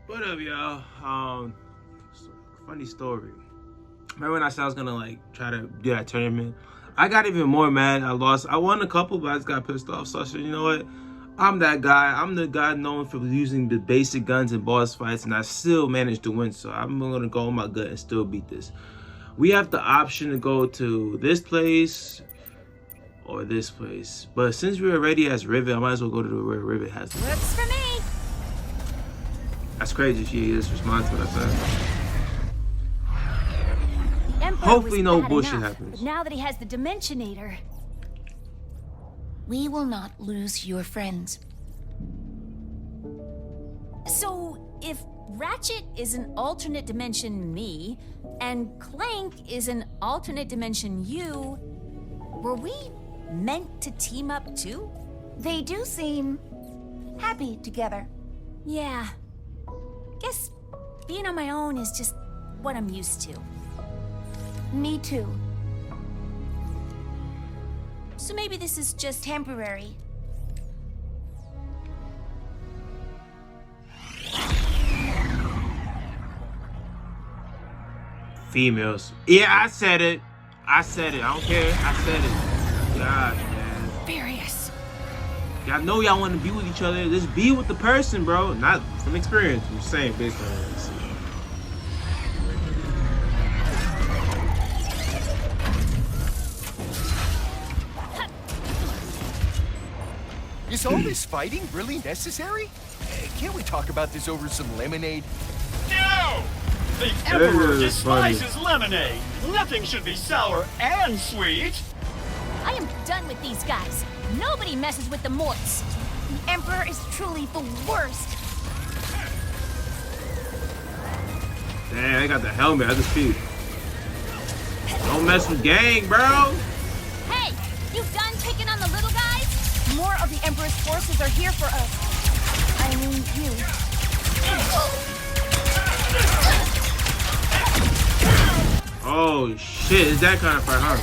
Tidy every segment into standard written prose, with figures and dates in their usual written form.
What up, y'all? Funny story. Remember when I said I was gonna like try to do that tournament? I got even more mad. I lost. I won a couple, but I just got pissed off. So I said, you know what? I'm that guy. I'm the guy known for using the basic guns in boss fights, and I still managed to win. So I'm gonna go on my gut and still beat this. We have the option to go to this place or this place, but since we already has Rivet, I might as well go to where Rivet has. Works for me. That's crazy. She just responds to what I said. Hopefully no bullshit happens. But now that he has the Dimensionator, we will not lose your friends. So if Ratchet is an alternate dimension me, and Clank is an alternate dimension you, were we meant to team up too? They do seem happy together. Yeah. Guess being on my own is just what I'm used to. Me too. So maybe this is just Temporary. Females. Yeah, I said it. I don't care. I said it. God, man. furious. Y'all know y'all want to be with each other. Just be with the person, bro. Not from experience. I'm just saying based on what I see. Is all this fighting really necessary? Can't we talk about this over some lemonade? No! The Emperor despises lemonade. Nothing should be sour and sweet. I am done with these guys. Nobody messes with the Morts. The Emperor is truly the worst. Damn, they got the helmet. I just see. Don't mess with gang, bro. Hey, you done picking on the little guys? More of the Emperor's forces are here for us. I mean, you. Oh shit, it's that kind of fight, huh?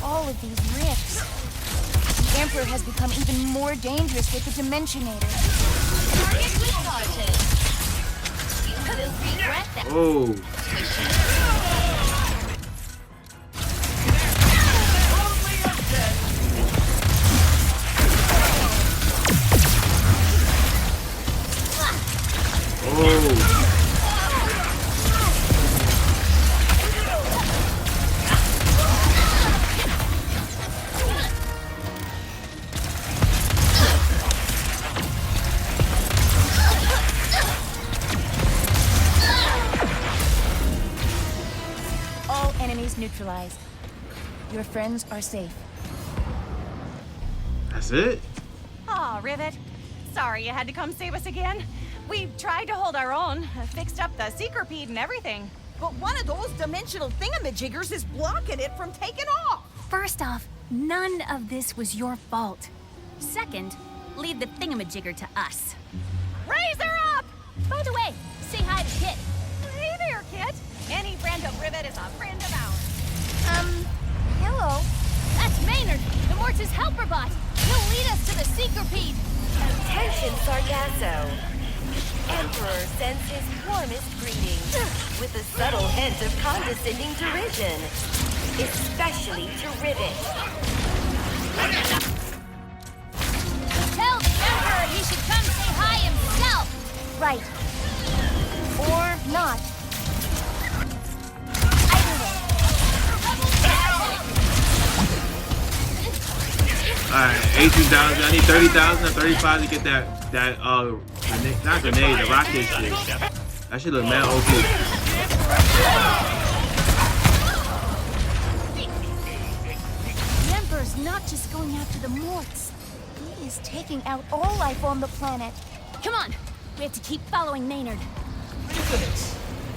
All of these rifts. The Emperor has become even more dangerous with the Dimensionator. Target restarted. You will regret that. Oh. Oh. All enemies neutralized. Your friends are safe. That's it? Aw, Rivet. Sorry you had to come save us again. We tried to hold our own, fixed up the Seekerpede and everything. But one of those dimensional thingamajiggers is blocking it from taking off. First off, none of this was your fault. Second, leave the thingamajigger to us. Raise her up! By the way, say hi to Kit. Hey there, kid. Any friend of Rivet is a friend of ours. Hello. That's Maynard, the Mortis helper bot. He'll lead us to the Seekerpede. Attention, Sargasso. Emperor sends his warmest greetings, with a subtle hint of condescending derision, especially to Rivet. Tell the Emperor he should come say hi himself. Right. Or not. Alright, 18,000. I need 30,000 or 35 to get that grenade, not grenade, the rocket shit. That shit look mad OP. The Emperor's not just going after the Morts. He is taking out all life on the planet. Come on, we have to keep following Maynard.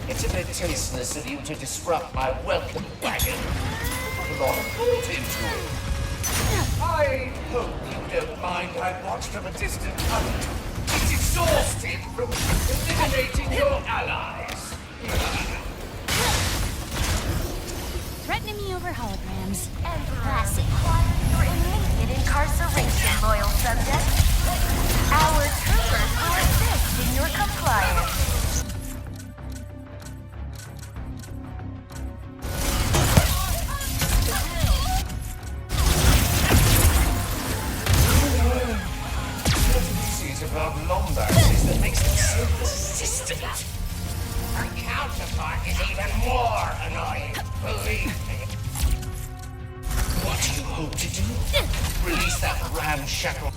It's a bit tasteless of you to disrupt my welcome wagon. Put a lot of thought into it. I hope you don't mind, I watch from a distant cover. It's exhausted from eliminating your allies. Threatening me over holograms. Classic. Your immediate incarceration, loyal subject. Our troopers will assist in your compliance. About Lombards that makes them so persistent. Her counterpart is even more annoying, believe me. What do you hope to do? Release that ramshackle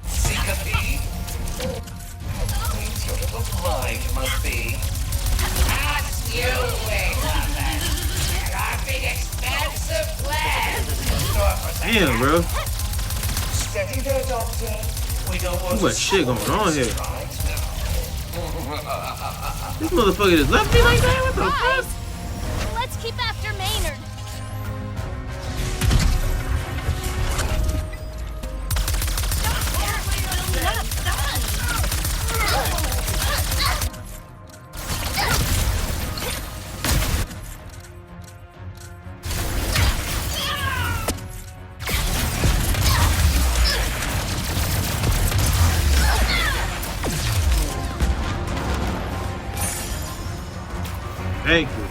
syncope? Your little mind must be. As you wait, Mother. There are big expansive plans. Damn, bro. Steady there, Doctor. We don't want What shit going on here? This motherfucker just left me like that? What the Guys, fuck? let's keep after Maynard. Thank you.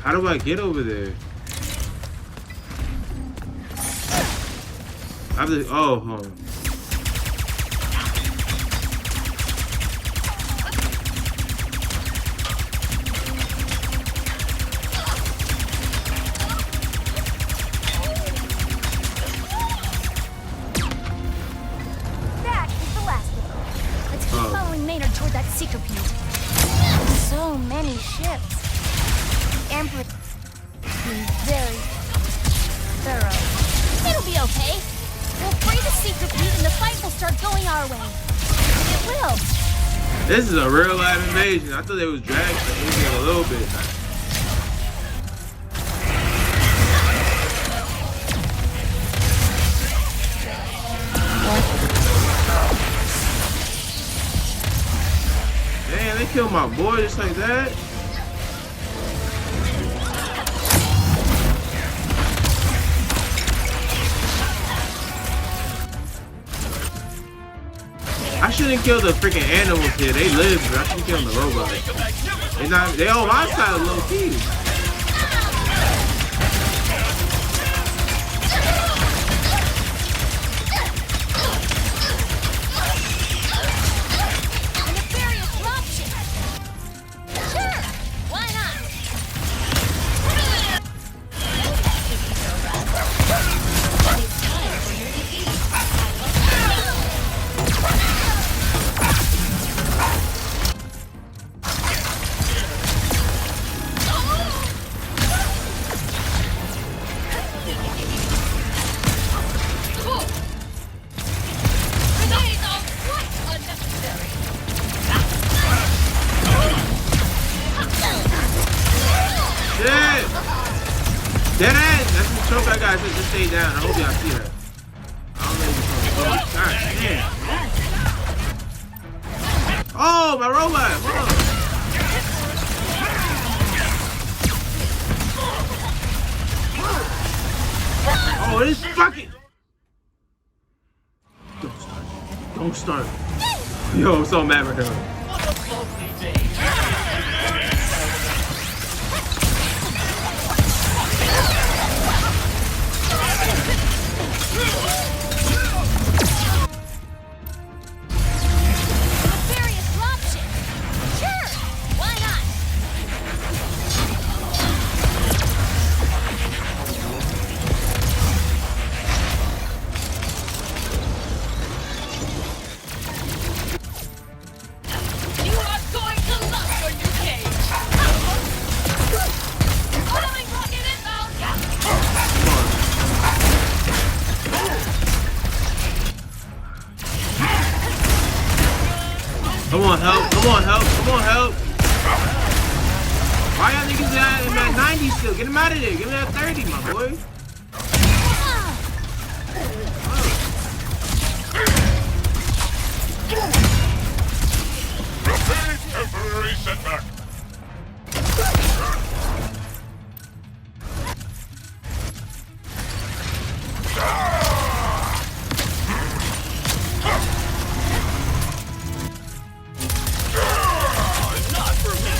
How do I get over there? I have to, oh, hold on. That is the last of them. Let's keep following Maynard toward that seeker pit. So many ships. The Emperor is being very thorough. It'll be okay. We'll free the seeker pit and the fight will start going our way. It will. This is a real life invasion. I thought they was dragged for anything a little bit. Damn, they killed my boy just like that. I shouldn't kill the freaking animals here. They live, but I shouldn't kill the robots. They on my side low key. A nefarious dropship. Sure, why not? Dead end! That's the choke I got. Just stay down. I hope y'all see that. I don't know if God damn. Oh, my robot! Hold on. Oh, this fucking... Don't start. Yo, I'm so mad right now. What a lovely day. Nefarious dropship. Sure, why not? You are going to love your new cage. Following rocket inbound. on, help. Come on, help. Why y'all niggas at him at 90 still? Get him out of there. Give me that 30, my boy. Temporary setback. Not for me.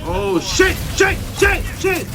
Oh, shit, shit, shit, shit.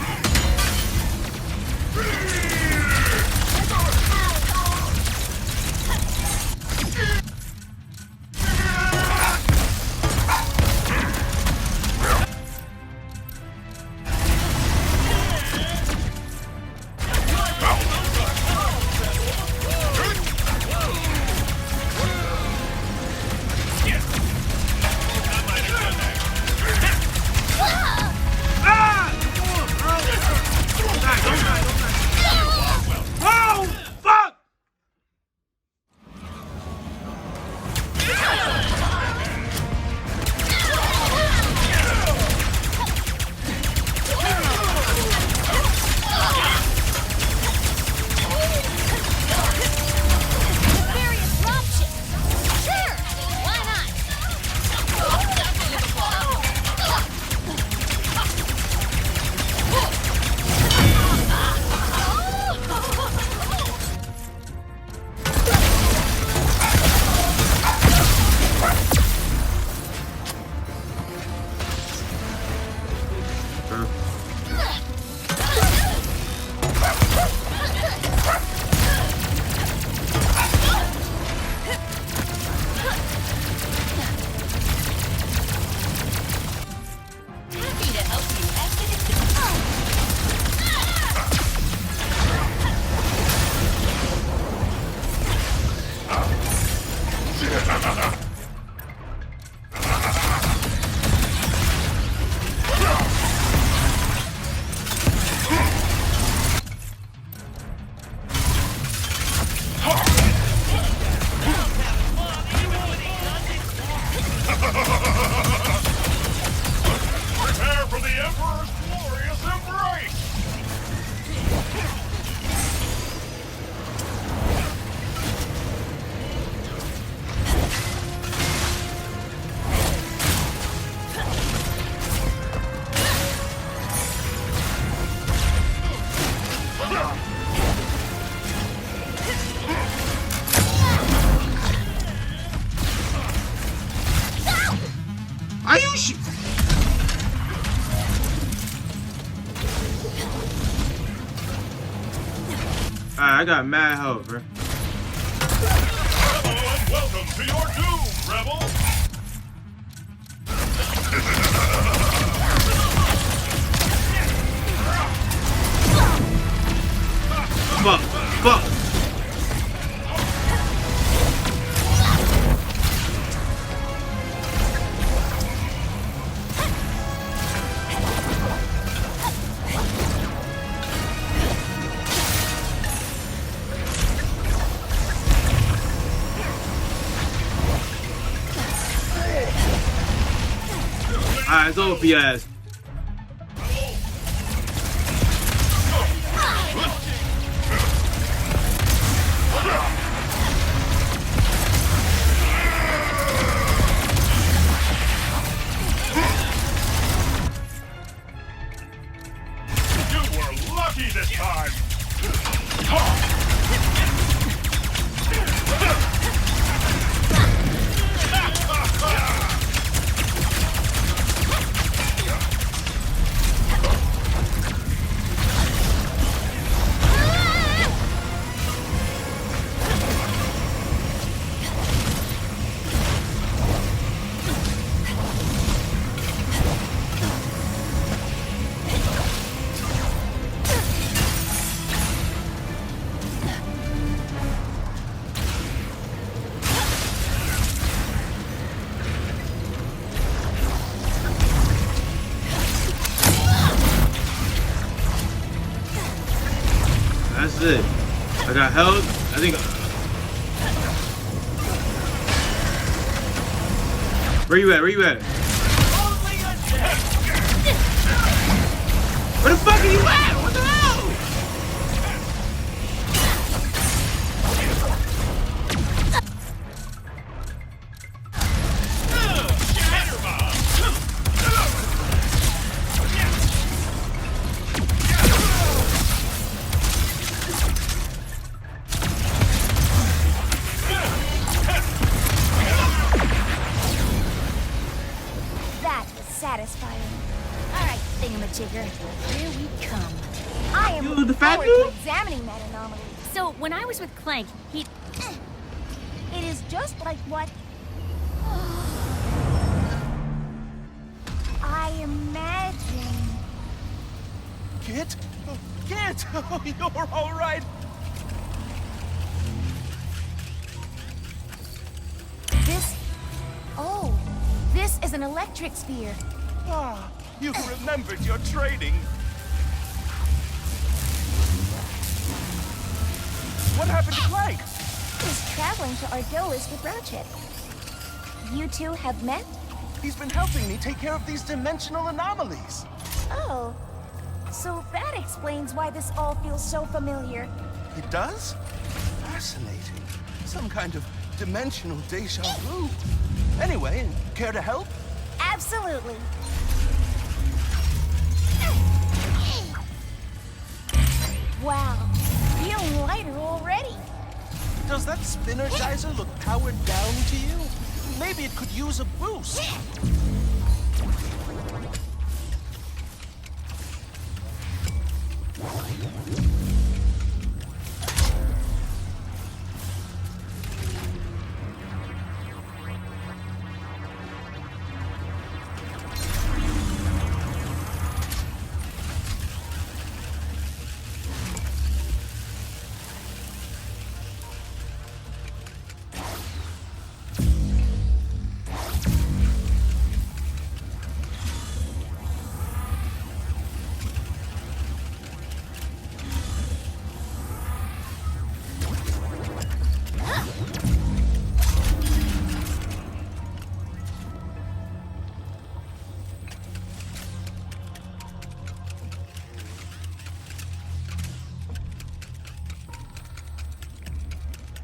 Prepare for the Emperor's glorious embrace! Are you sh- Alright, I got mad health, bro. Hello and welcome to your doom, rebel! Fuck, fuck. Alright, it's over for your ass. You were lucky this time! That's it. I got held. I think. Where you at? Where you at? Where the fuck are you at? What the hell? That was satisfying. All right, thingamajigger, here we come. I am You looking the fat forward to dude? examining that anomaly. So when I was with Clank, he It is just like what I imagined. Kit? Oh, Kit! Oh, you're all right. This is an electric sphere. Ah, you remembered your training. What happened to Clank? He's traveling to Argolis with Ratchet. You two have met? He's been helping me take care of these dimensional anomalies. Oh. So that explains why this all feels so familiar. It does? Fascinating. Some kind of dimensional deja vu. Anyway, care to help? Absolutely. Wow. Feeling lighter already. Does that spinner geyser look powered down to you? Maybe it could use a boost.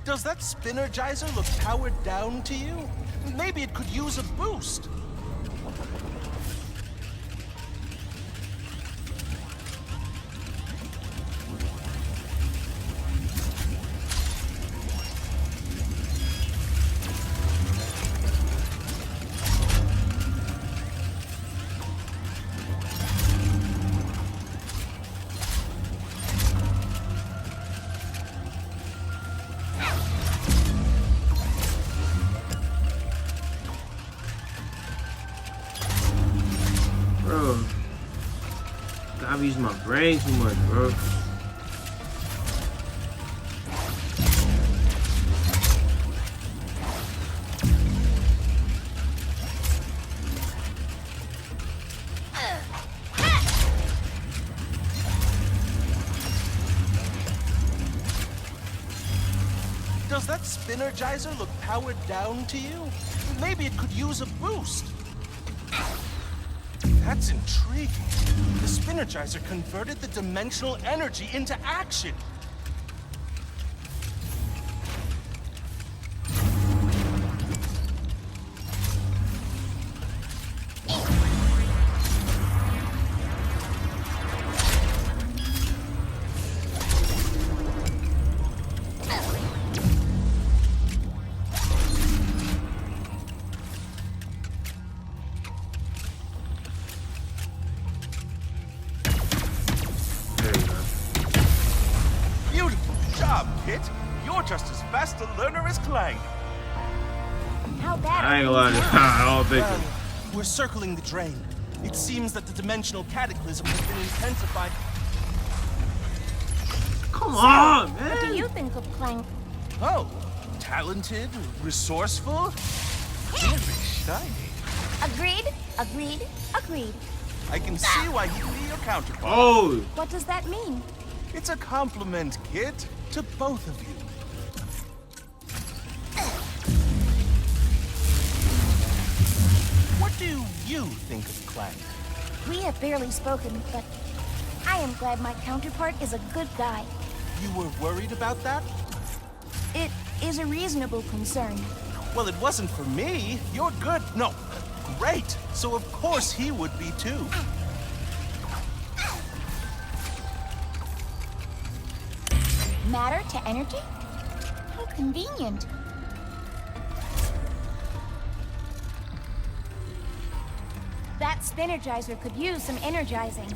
Does that spinner geyser look powered down to you? Maybe it could use a boost. Bro, I'm using my brain too much, bro. Does that spinner geyser look powered down to you? Maybe it could use a boost. That's intriguing. The spinner geyser converted the dimensional energy into action. Beautiful job, Kit. You're just as fast a learner as Clank. How bad I ain't are gonna lie, things now? I don't think Well, we're circling the drain. It seems that the dimensional cataclysm has been intensified. Come on, What do man. you think of Clank? Oh, talented, resourceful, very shiny. Agreed, agreed, agreed. I can see why he'd be your counterpart. Oh, What does that mean? It's a compliment, kid, to both of you. What do you think of Clank? We have barely spoken, but I am glad my counterpart is a good guy. You were worried about that? It is a reasonable concern. Well, it wasn't for me. You're good. No, great. So of course he would be too. Matter to energy? How convenient. That Spinergizer could use some energizing.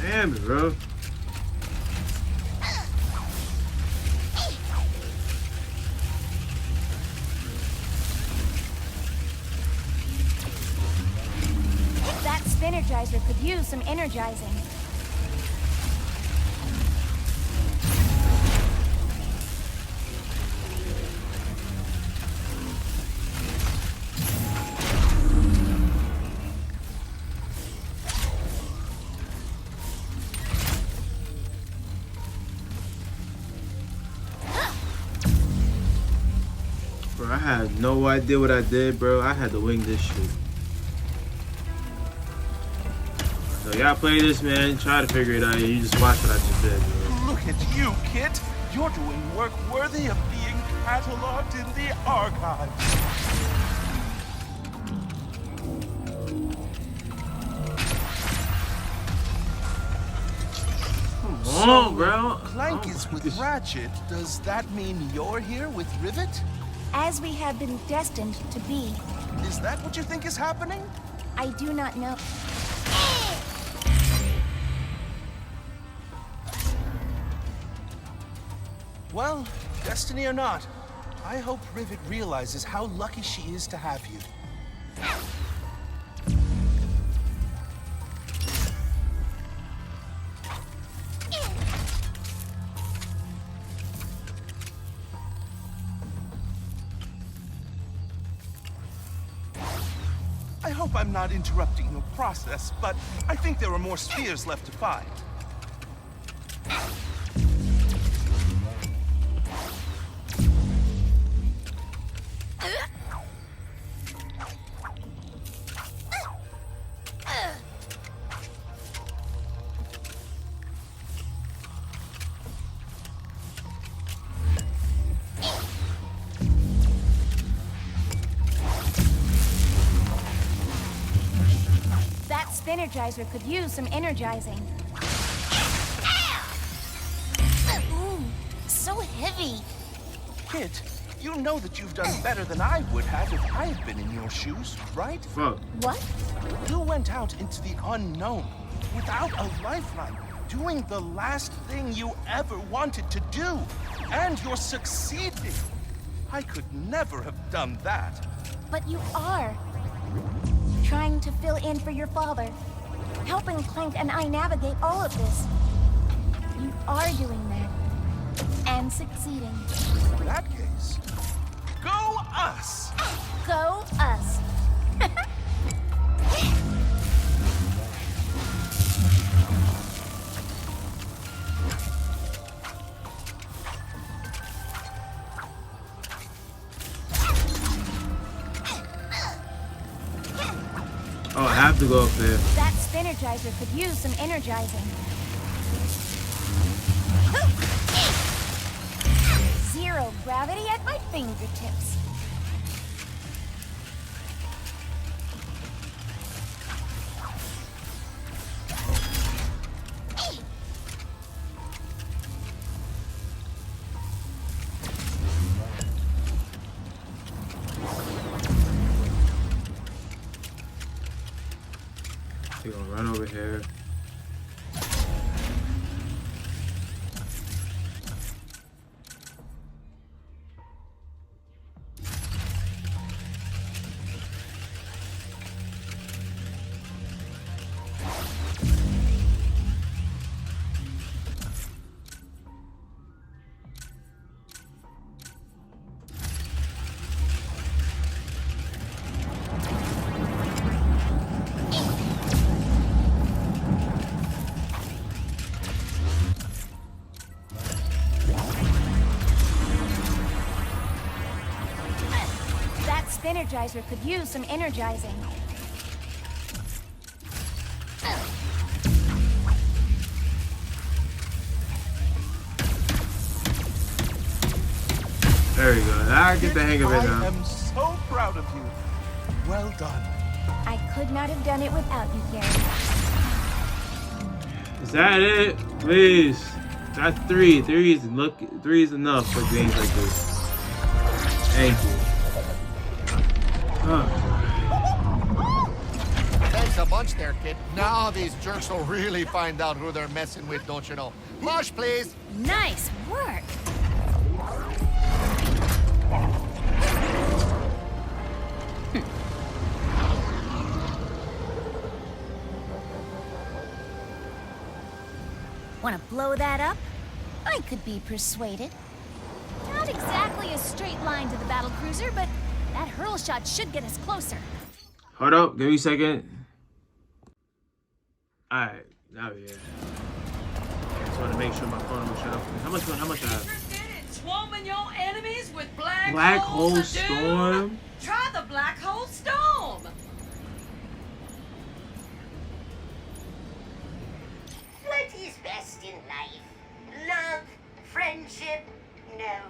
Damn it, bro. That Spinergizer could use some energizing. Bro, I had no idea what I did, bro. I had to wing this shit. So y'all play this, man. Try to figure it out. You just watch what I just did, bro. Look at you, kid. You're doing work worthy of being cataloged in the archives. Come on, bro. Clank Oh is my with gosh. Ratchet. Does that mean you're here with Rivet? As we have been destined to be, Is that what you think is happening? I do not know. Well, destiny or not, I hope Rivet realizes how lucky she is to have you. I hope I'm not interrupting your process, but I think there are more spheres left to find. That Spinergizer could use some energizing. Ooh, so heavy. Kid, you know that you've done better than I would have if I had been in your shoes, right? Fuck. What? You went out into the unknown without a lifeline, doing the last thing you ever wanted to do. And you're succeeding. I could never have done that. But you are. Trying to fill in for your father. Helping Clank and I navigate all of this. You are doing that. And succeeding. In that case, go us! Go us. Oh, I have to go up there. That Spinergizer could use some energizing. Zero gravity at my fingertips. We're gonna run over here. Energizer could use some energizing. There we go. I get the hang of it now. I am so proud of you. Well done. I could not have done it without you, Gary. Is that it? Please. That's 3. 3 is enough for games like this. Thank you. Thanks a bunch there, kid. Now these jerks will really find out who they're messing with, don't you know? Mush, please. Nice work. Want to blow that up? I could be persuaded. Not exactly a straight line to the battle cruiser, but that hurl shot should get us closer. Hold up, give me a second. Alright, now yeah. Just want to make sure my phone will shut up. How much I have? Swarming your enemies with black Hole holes, Storm? Try the black hole storm. What is best in life? Love? Friendship? No.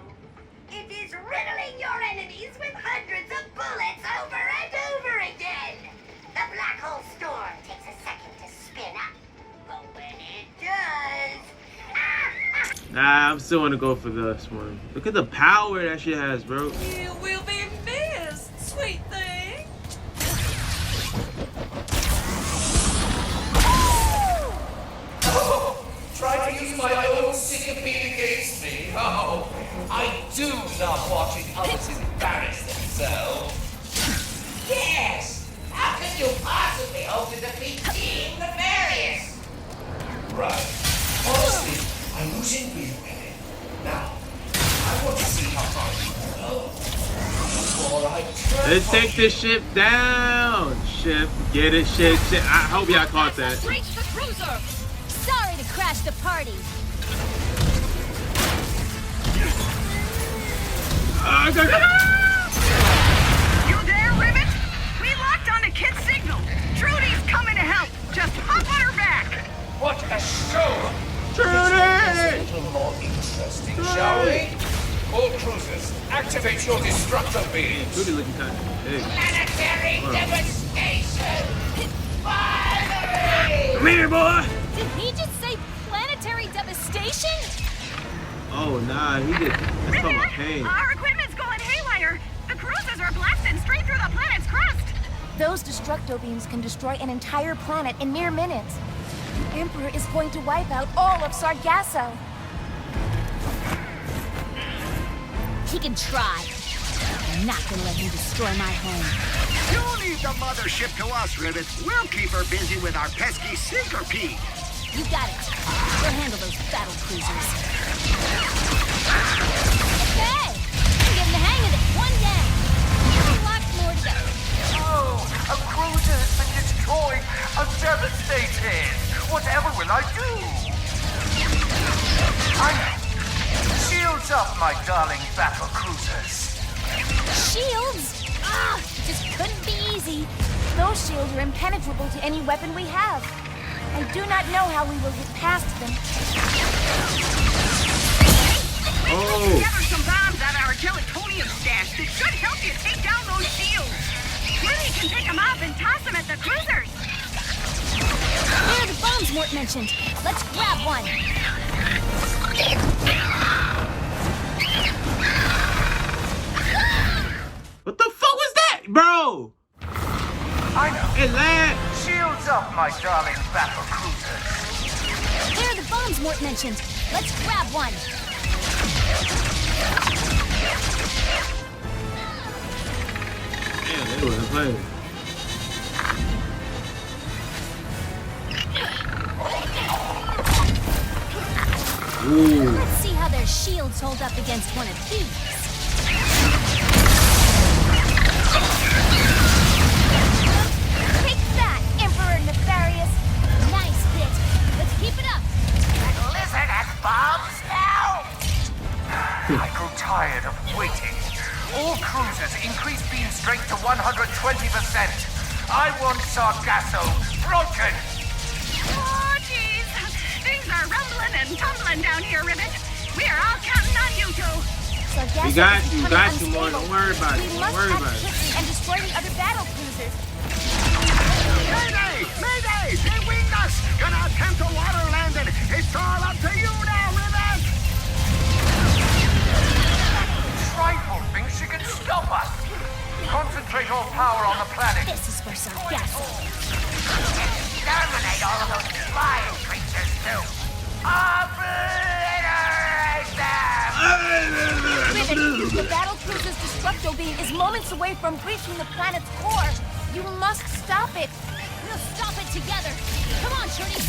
It is riddling your enemies with hundreds of bullets over and over again. The black hole storm takes a second to spin up, but when it does... Nah, I'm still gonna go for this one. Look at the power that shit has, bro. You will be missed, sweet thing. Try to use my own sycophancy against me. Oh, I do love watching others embarrass themselves. Yes! How can you possibly hope to defeat Team Nefarious? Right. Honestly, I'm losing real with it. Now, I want to see how far you can go. Before I try. Let's take this ship down. Ship, get it, ship. I hope y'all caught that. Reach the cruiser. Sorry to crash the party. You there, Rivet? We locked onto Kit's signal. Trudy's coming to help. Just hop on her back. What a show! Trudy! A little more interesting, shall we? All cruisers, activate your destructor beams. Trudy looking kind of big. Planetary devastation! Finally! Come here, boy! Did he just say planetary devastation? Oh, nah, he did. That's talking about pain. Our equipment's going haywire. The cruisers are blasting straight through the planet's crust. Those destructo beams can destroy an entire planet in mere minutes. The Emperor is going to wipe out all of Sargasso. He can try. I'm not gonna let him destroy my home. You leave the mothership to us, Rivet. We'll keep her busy with our pesky centipede. You got it. We'll handle those battle cruisers. Okay! I'm getting the hang of it. One down. Lots more to go. Oh, a cruiser has been destroyed. I'm devastated. Whatever will I do? Shields up, my darling battle cruisers. Shields? Ah! Just couldn't be easy. Those shields are impenetrable to any weapon we have. I do not know how we will get past them. We put together some bombs out of our gelatonium stash that should help you take down those shields. Trudy can pick them up and toss them at the cruisers. There are the bombs Mort mentioned. Let's grab one. What the fuck was that, bro? I know. It lagged. Shields up, my darling battle cruisers? There are the bombs Mort mentioned. Let's grab one. Damn, they were playing. Ooh. Let's see how their shields hold up against one of these. Take that, Emperor Nefarious. Nice hit. Let's keep it up. That lizard has bombs now? I grew tired of waiting. All cruisers increase beam strength to 120%. I want Sargasso broken. Oh, jeez. Things are rumbling and tumbling down here, Rivet. We are all counting on you two. We got you, more. Don't worry about it. Don't worry about it. And destroy the other battle cruisers. Mayday! Mayday! They winged us! Gonna attempt a water landing! It's all up to you now, Rivet! Trifle thinks she can stop us. Concentrate all power on the planet. This is for Sargasso. Exterminate all of those flying creatures, too. Obliterate them! Rivet, the battle cruiser's destructo beam is moments away from breaching the planet's core. You must stop it. We'll stop it together. Come on, Shorty.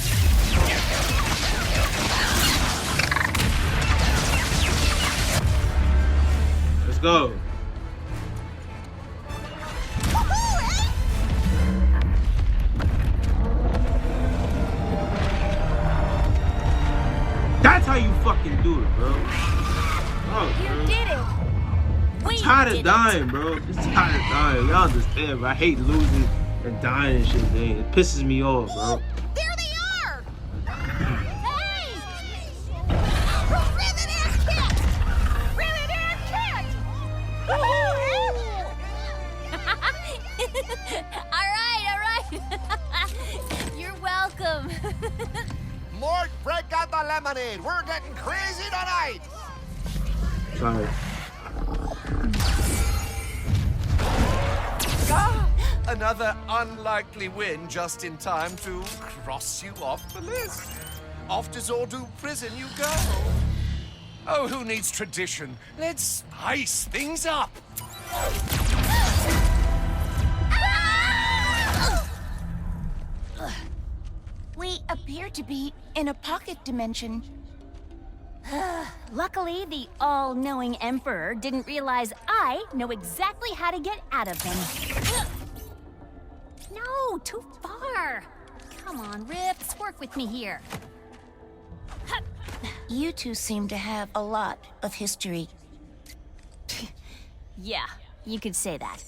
Let's go. That's how you fucking do it, bro. Oh, You bro. did it. I'm tired of dying, bro. I'm just tired of dying. Y'all understand, bro. I hate losing and dying and shit, man. It pisses me off, bro. There they are! Hey! Rivet and Kit! Rivet and Kit! All right. You're welcome. Mort, break out the lemonade. We're getting crazy tonight. Sorry. Another unlikely win just in time to cross you off the list. Off to Zordu prison you go. Oh, who needs tradition? Let's spice things up. We appear to be in a pocket dimension. Luckily, the all-knowing Emperor didn't realize I know exactly how to get out of them. No, too far. Come on, Rips, work with me here. You two seem to have a lot of history. Yeah, you could say that.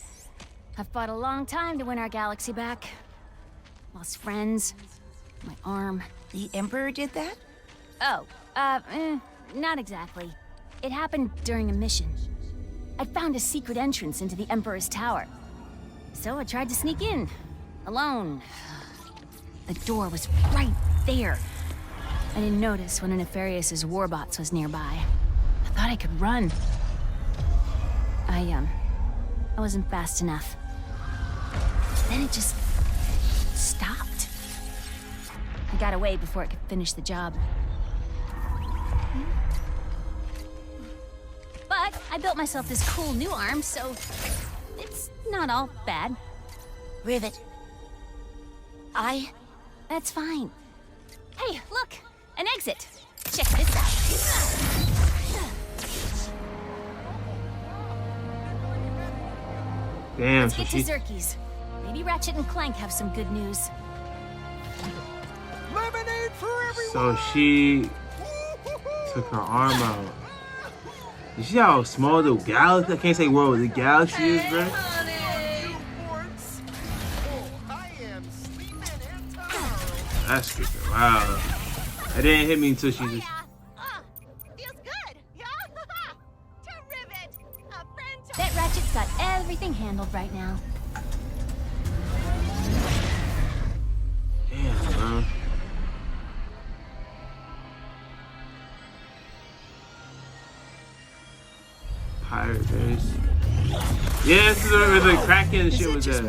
I've fought a long time to win our galaxy back. Lost friends, my arm. The Emperor did that? Oh, not exactly. It happened during a mission. I'd found a secret entrance into the Emperor's tower. So I tried to sneak in, alone. The door was right there. I didn't notice one of Nefarious' warbots was nearby. I thought I could run. I wasn't fast enough. Then it just stopped. I got away before it could finish the job. But I built myself this cool new arm, so it's not all bad. Rivet. That's fine. Hey, look! An exit! Check this out. Damn, Let's so get to Zerkie's. Maybe Ratchet and Clank have some good news. Lemonade for everyone! So she took her arm out. You see how small the galaxy? I can't say world, the galaxy is, bro. That's freaking wow. It didn't hit me until she just. Feels good. Yeah. To Rivet. A friend to Bet Ratchet's got everything handled right now. Damn, bro. Pirate base. Yeah, this is where the Kraken and shit was at.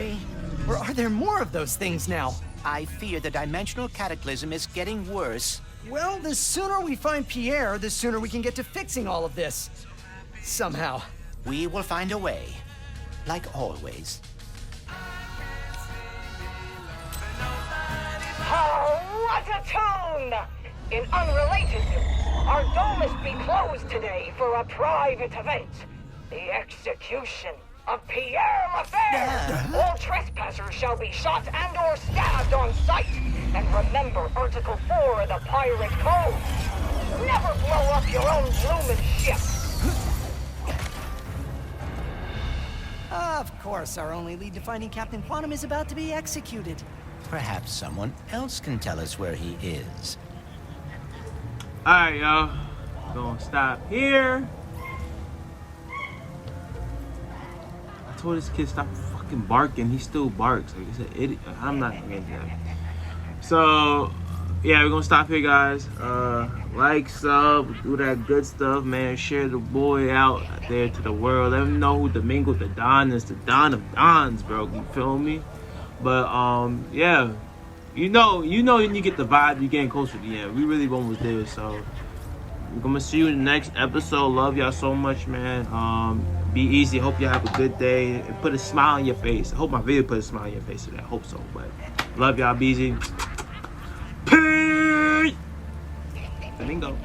Or are there more of those things now? I fear the dimensional cataclysm is getting worse. Well, the sooner we find Pierre, the sooner we can get to fixing all of this. Somehow. We will find a way. Like always. Oh, what a tune! In unrelated news, our dome must be closed today for a private event. The execution of Pierre Lefebvre. All trespassers shall be shot and or stabbed on sight. And remember Article 4 of the Pirate Code. Never blow up your own bloomin' ship. Of course, our only lead to finding Captain Quantum is about to be executed. Perhaps someone else can tell us where he is. Alright, y'all. Gonna stop here. I told this kid stop fucking barking. He still barks. Like, he's an idiot. I'm not gonna get that. So, yeah, we're gonna stop here, guys. Like, sub, do that good stuff, man. Share the boy out there to the world. Let them know who Domingo the Don is. The Don of Dons, bro. You feel me? But yeah, you know, when you get the vibe, you're getting closer to the end. We really almost there, so we're gonna see you in the next episode. Love y'all so much, man. Be easy. Hope y'all have a good day. And put a smile on your face. I hope my video put a smile on your face today. I hope so. But love y'all. Be easy. Peace. Domingo.